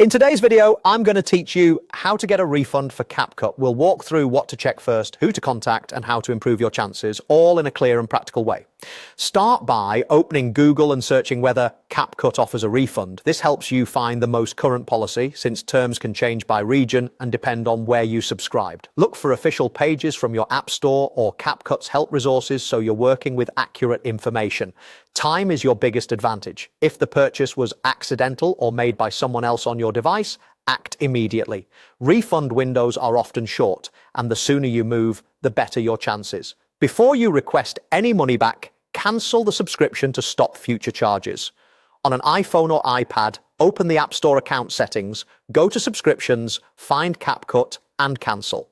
In today's video, I'm going to teach you how to get a refund for CapCut. We'll walk through what to check first, who to contact, and how to improve your chances, all in a clear and practical way. Start by opening Google and searching whether CapCut offers a refund. This helps you find the most current policy, since terms can change by region and depend on where you subscribed. Look for official pages from your App Store or CapCut's help resources so you're working with accurate information. Time is your biggest advantage. If the purchase was accidental or made by someone else on your device, act immediately. Refund windows are often short, and the sooner you move, the better your chances. Before you request any money back, cancel the subscription to stop future charges. On an iPhone or iPad, open the App Store account settings, go to subscriptions, find CapCut, and cancel.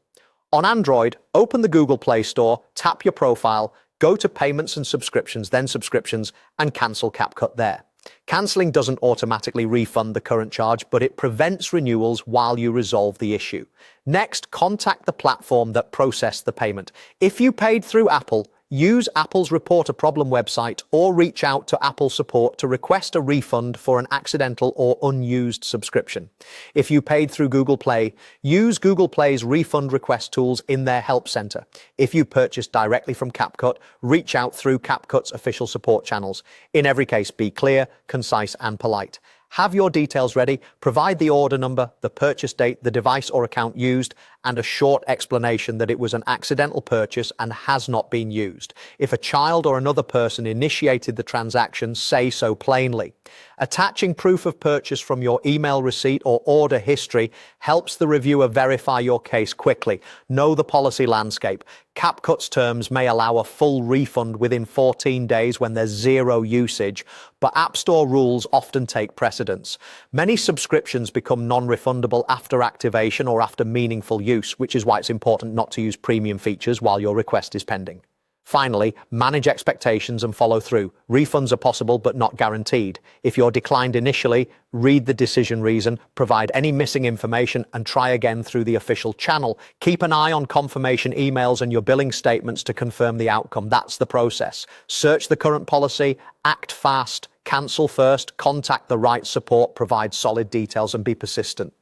On Android, open the Google Play Store, tap your profile, go to Payments and Subscriptions, then Subscriptions, and cancel CapCut there. Cancelling doesn't automatically refund the current charge, but it prevents renewals while you resolve the issue. Next, contact the platform that processed the payment. If you paid through Apple, use Apple's Report a Problem website or reach out to Apple support to request a refund for an accidental or unused subscription. If you paid through Google Play, use Google Play's refund request tools in their help center. If you purchased directly from CapCut, reach out through CapCut's official support channels. In every case, be clear, concise, and polite. Have your details ready, provide the order number, the purchase date, the device or account used, and a short explanation that it was an accidental purchase and has not been used. If a child or another person initiated the transaction, say so plainly. Attaching proof of purchase from your email receipt or order history helps the reviewer verify your case quickly. Know the policy landscape. CapCut's terms may allow a full refund within 14 days when there's zero usage, but App Store rules often take precedence. Many subscriptions become non-refundable after activation or after meaningful use, which is why it's important not to use premium features while your request is pending. Finally, manage expectations and follow through. Refunds are possible but not guaranteed. If you're declined initially, read the decision reason, provide any missing information, and try again through the official channel. Keep an eye on confirmation emails and your billing statements to confirm the outcome. That's the process. Search the current policy, act fast, cancel first, contact the right support, provide solid details, and be persistent.